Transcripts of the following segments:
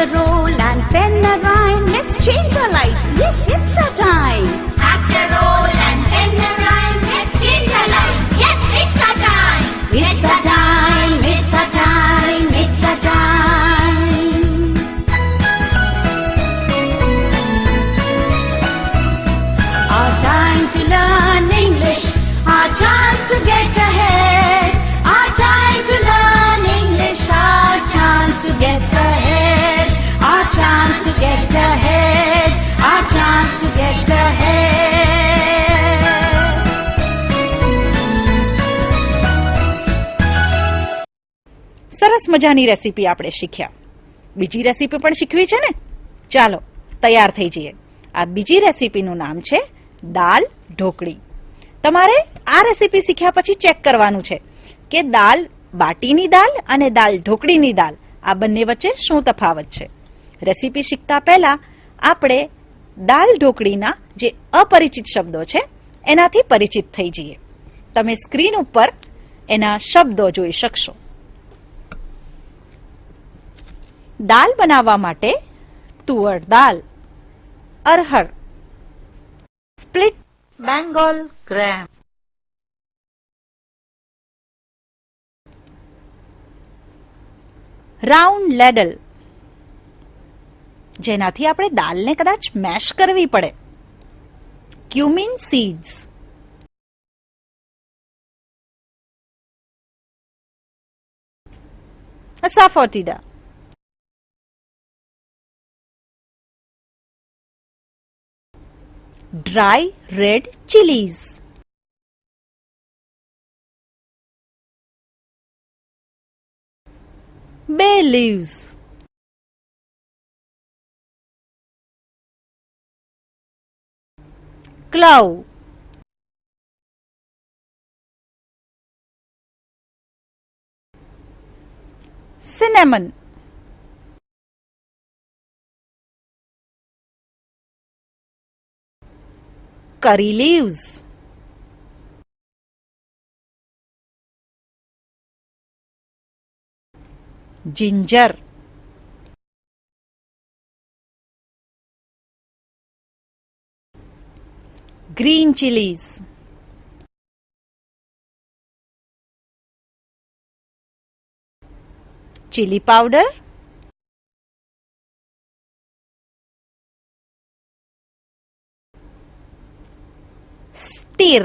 a roll and pen a rhyme. Let's change our life. Yes, it's our time. Act a role and pen a rhyme. Let's change our lives. Yes, it's our time. It's our time. It's our time. It's our time. Our time to learn English. Our chance to get ahead. Our time to learn English. Our chance to get ahead. Our chance to get ahead. Our chance to get ahead. સરસ મજાની recipe આપણે શીખ્યા. બીજી recipe પણ શીખવી છે ને? ચાલો તૈયાર થઈ જઈએ. આ બીજી રેસીપીનું નામ છે દાલ ઢોકળી. તમારે આ રેસીપી શીખ્યા પછી ચેક કરવાનું છે કે દાલ બાટીની દાલ અને દાલ ઢોકળીની દાલ આ બંને વચ્ચે શું તફાવત છે. રેસીપી શીખતા પહેલા આપણે દાલ ઢોકળીના જે અપરિચિત શબ્દો છે એનાથી પરિચિત થઈ જઈએ. તમે સ્ક્રીન ઉપર એના શબ્દો જોઈ શકશો. દાલ બનાવવા માટે toor dal, arhar, split Bengal gram, round ladle જેનાથી આપણે દાલને કદાચ મેશ કરવી પડે, cumin seeds, asafoetida, dry red chilies, bay leaves, clove, cinnamon, curry leaves, ginger, green chilies, chili powder, stir,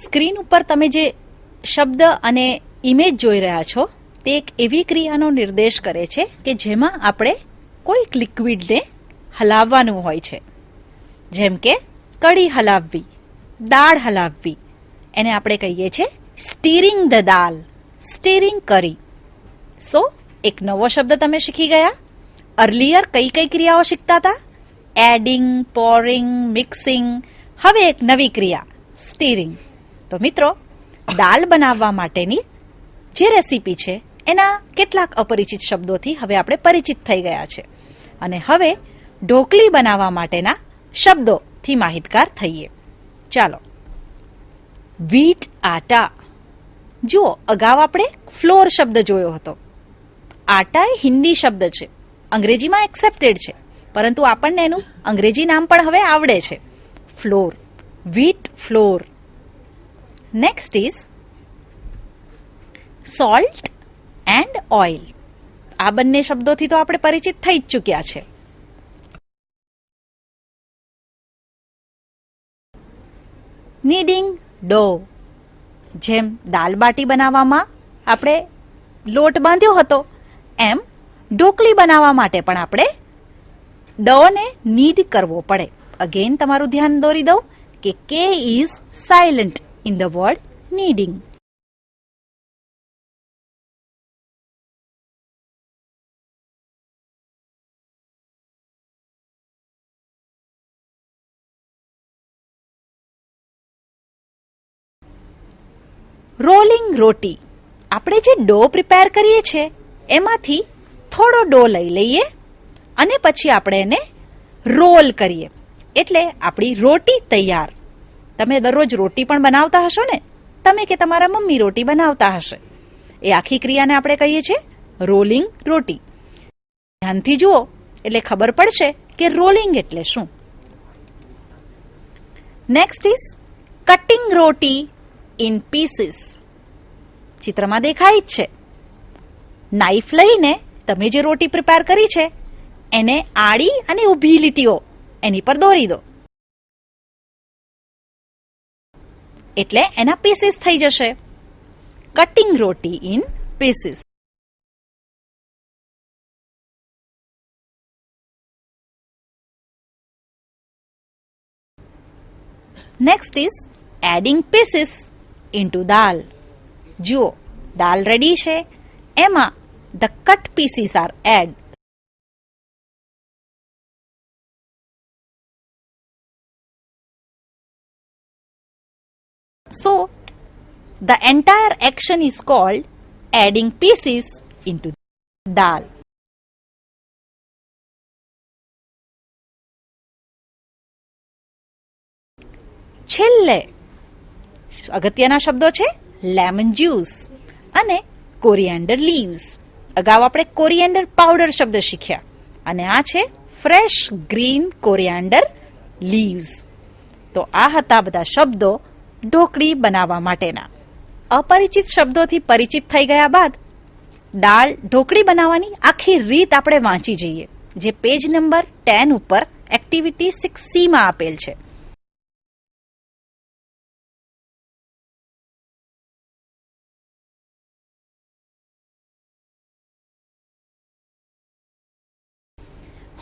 screen ઉપર તમે જે શબ્દ અને ઇમેજ જોઈ રહ્યા છો તે એક એવી ક્રિયાનો નિર્દેશ કરે છે કે જેમાં આપણે કોઈક લિક્વિડને હલાવવાનું હોય છે, જેમ કે કઢી હલાવવી, દાળ હલાવવી. એને આપણે કહીએ છીએ સ્ટીરિંગ ધ દાલ, સ્ટીરિંગ કરી. સો એક નવો શબ્દ તમે શીખી ગયા. અર્લિયર કઈ કઈ ક્રિયાઓ શીખતા હતા? Adding, pouring, mixing. હવે એક નવી ક્રિયા સ્ટીરિંગ. તો મિત્રો, દાલ બનાવવા માટેની જે રેસીપી છે એના કેટલાક અપરિચિત શબ્દોથી હવે આપણે પરિચિત થઈ ગયા છે અને હવે ઢોકળી બનાવવા માટેના શબ્દોથી માહિતગાર થઈએ. ચાલો. વીટ આટા. જુઓ, અગાઉ આપણે ફ્લોર શબ્દ જોયો હતો. આટા એ હિન્દી શબ્દ છે, અંગ્રેજીમાં એક્સેપ્ટેડ છે, પરંતુ આપણને એનું અંગ્રેજી નામ પણ હવે આવડે છે, flour. Wheat flour. Next is salt and oil. આ બંને શબ્દોથી તો આપણે પરિચિત થઈ જ ચૂક્યા છે. નીડિંગ ડો. જેમ દાલ બાટી બનાવવામાં આપણે લોટ બાંધ્યો હતો એમ ઢોકળી બનાવવા માટે પણ આપણે ડોને નીડ કરવો પડે. અગેન તમારું ધ્યાન દોરી દઉં કે K is silent in the word kneading. Rolling roti. આપણે જે ડો પ્રિપેર કરીએ છીએ એમાંથી થોડો ડો લઈ લઈએ અને પછી આપણે એને રોલ કરીએ એટલે આપણી રોટી તૈયાર. તમે દરરોજ રોટી પણ બનાવતા હશો ને? તમે કે તમારા મમ્મી રોટી બનાવતા હશે. એ આખી ક્રિયાને આપણે કહીએ છીએ રોલિંગ રોટી. ધ્યાનથી જુઓ એટલે ખબર પડશે કે રોલિંગ એટલે શું. Next is cutting roti in pieces. ચિત્રમાં દેખાય જ છે. નાઈફ લઈને તમે જે રોટી પ્રિપેર કરી છે એને આડી અને ઊભી લીટીઓ એની પર દોરી દો એટલે એના પીસીસ થઈ જશે. Cutting roti in pieces. Next is adding pieces into dal. જુઓ દાલ રેડી છે, એમાં the cut pieces are add. So, the entire action is called adding pieces into dal. છેલ્લે અગત્યના શબ્દો છે લેમન જ્યુસ અને કોરિએન્ડર લીવ્સ. અગાઉ આપણે કોરિએન્ડર પાવડર શબ્દ શીખ્યા અને આ છે ફ્રેશ ગ્રીન કોરિએન્ડર લીવ્સ. તો આ હતા બધા શબ્દો ઢોકળી બનાવવા માટેના. અપરિચિત શબ્દોથી પરિચિત થઈ ગયા બાદ દાળ ઢોકળી બનાવવાની આખી રીત આપણે વાંચી જઈએ, જે પેજ નંબર 10 ઉપર એક્ટિવિટી 6C માં આપેલ છે.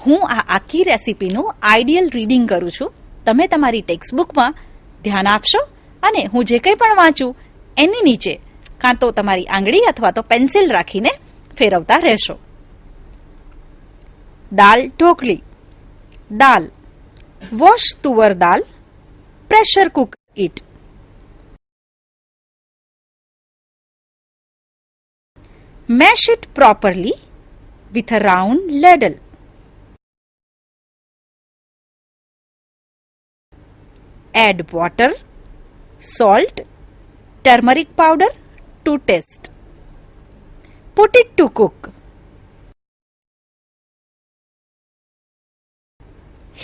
હું આ આખી રેસીપીનું આઈડિયલ રીડિંગ કરું છું. તમે તમારી ટેક્સ્ટ બુકમાં ધ્યાન આપશો અને હું જે કંઈ પણ વાંચું એની નીચે કાં તો તમારી આંગળી અથવા તો પેન્સિલ રાખીને ફેરવતા રહેશો. Dal dhokli. Dal. Wash toor dal. Pressure cook it. Mash it properly with a round ladle. Add water, salt, turmeric powder to taste. Put it to cook.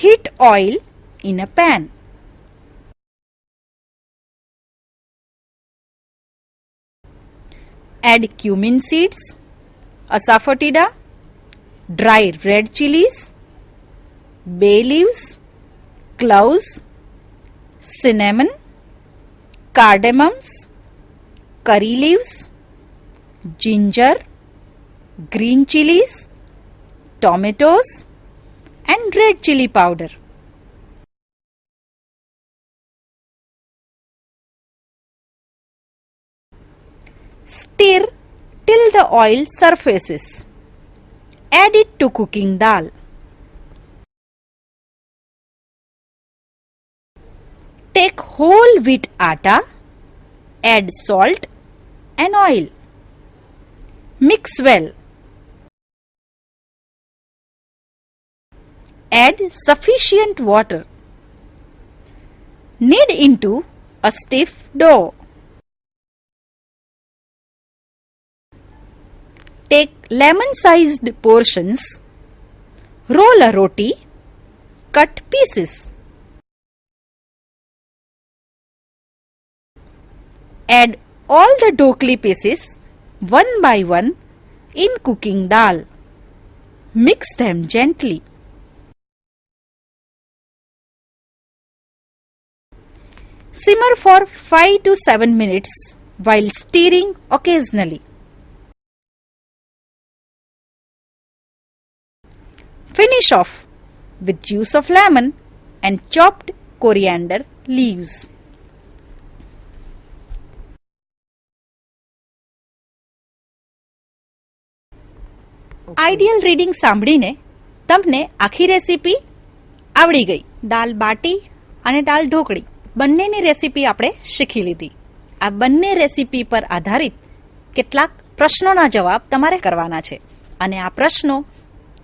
Heat oil in a pan. Add cumin seeds, asafoetida, dry red chilies, bay leaves, cloves, cinnamon, cardamoms, curry leaves, ginger, green chilies, tomatoes and red chili powder. Stir till the oil surfaces. Add it to cooking dal. Take whole wheat atta, add salt and oil. Mix well. Add sufficient water. Knead into a stiff dough. Take lemon-sized portions. Roll a roti. Cut pieces. Add all the dhokli pieces one by one in cooking dal. Mix them gently. Simmer for 5 to 7 minutes while stirring occasionally. Finish off with juice of lemon and chopped coriander leaves. Ideal reading સાંભળીને તમને આખી recipe આવડી ગઈ. દાલ બાટી અને દાલ ઢોકળી બંનેની recipe આપણે શીખી લીધી. આ બંને રેસીપી પર આધારિત કેટલાક પ્રશ્નોના જવાબ તમારે કરવાના છે અને આ પ્રશ્નો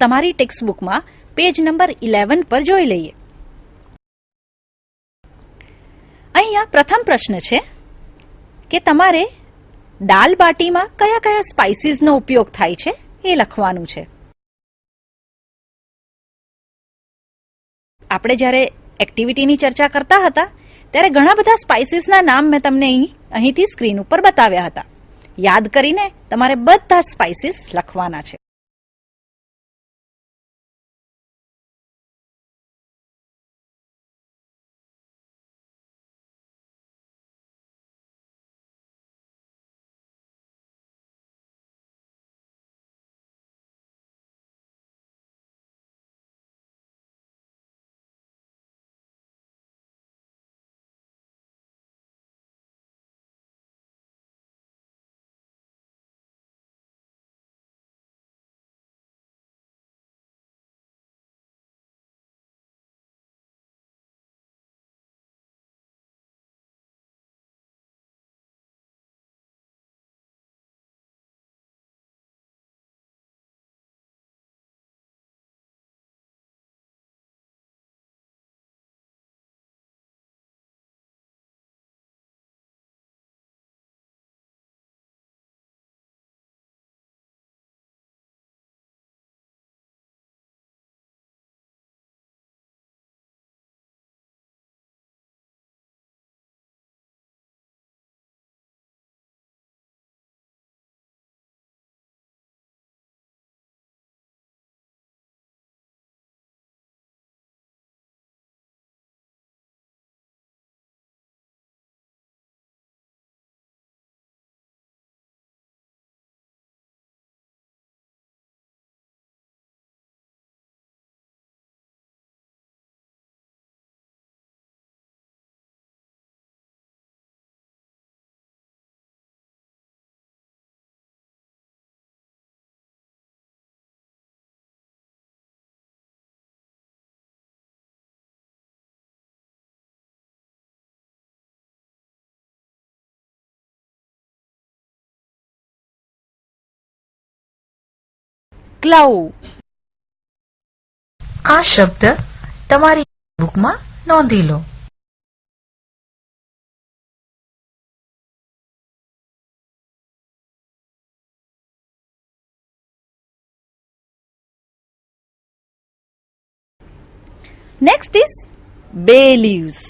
તમારી ટેક્સ્ટ બુકમાં પેજ નંબર 11 પર જોઈ લઈએ. અહીંયા પ્રથમ પ્રશ્ન છે, કે તમારે દાલ બાટીમાં કયા કયા સ્પાઇસીસનો ઉપયોગ થાય છે એ લખવાનું છે. આપણે જ્યારે એક્ટિવિટીની ચર્ચા કરતા હતા ત્યારે ઘણા બધા સ્પાઇસીસના નામ મેં તમને અહીંથી સ્ક્રીન ઉપર બતાવ્યા હતા. યાદ કરીને તમારે બધા સ્પાઇસીસ લખવાના છે. ક્લાઉ. આ શબ્દ તમારી બુકમાં નોંધી લો. Next is bay leaves.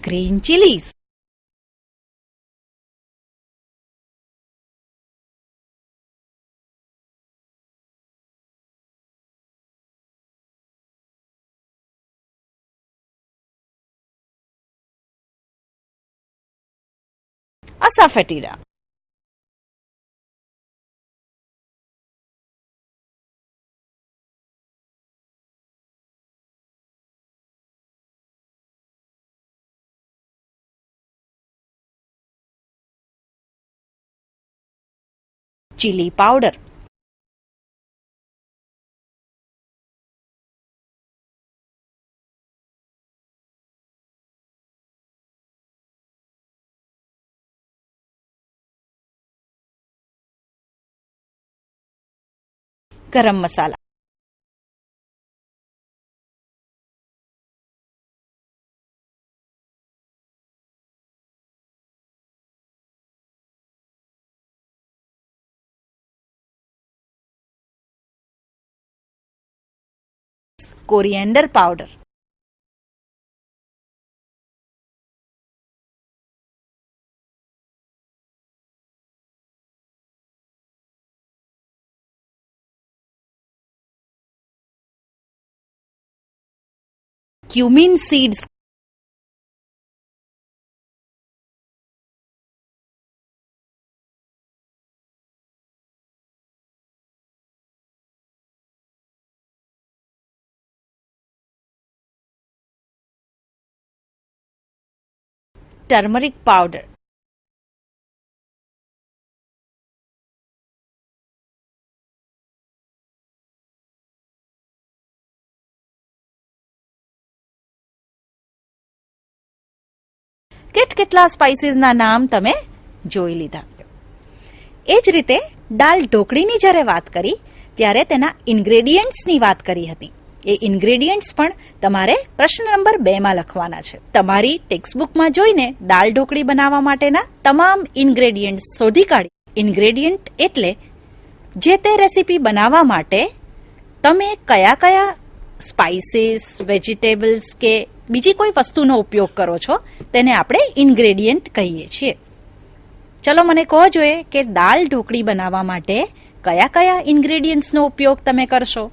Green chilies. Asafoetida. Chili powder. Garam masala. Coriander powder. Cumin seeds. Turmeric powder. કેટલા સ્પાઇસીસના નામ તમે જોઈ લીધા. એ જ રીતે દાળ ઢોકળીની જ્યારે વાત કરી ત્યારે તેના ઇન્ગ્રેડિયન્ટ્સની વાત કરી હતી. એ ઇન્ગ્રેડિયન્ટ્સ પણ તમારે પ્રશ્ન નંબર 2 માં લખવાના છે. તમારી ટેક્સ્ટબુકમાં જોઈને દાળ ઢોકળી બનાવવા માટેના તમામ ઇન્ગ્રેડિયન્ટ્સ શોધી કાઢી. ઇન્ગ્રેડિયન્ટ એટલે જે તે રેસીપી બનાવવા માટે તમે કયા કયા સ્પાઇસીસ, વેજીટેબલ્સ કે બીજી કોઈ વસ્તુનો ઉપયોગ કરો છો તેને આપણે ઇન્ગ્રેડિયન્ટ કહીએ છીએ. ચલો મને કહો જોઈએ કે દાળ ઢોકળી બનાવવા માટે કયા કયા ઇન્ગ્રેડિયન્ટ્સનો ઉપયોગ તમે કરશો.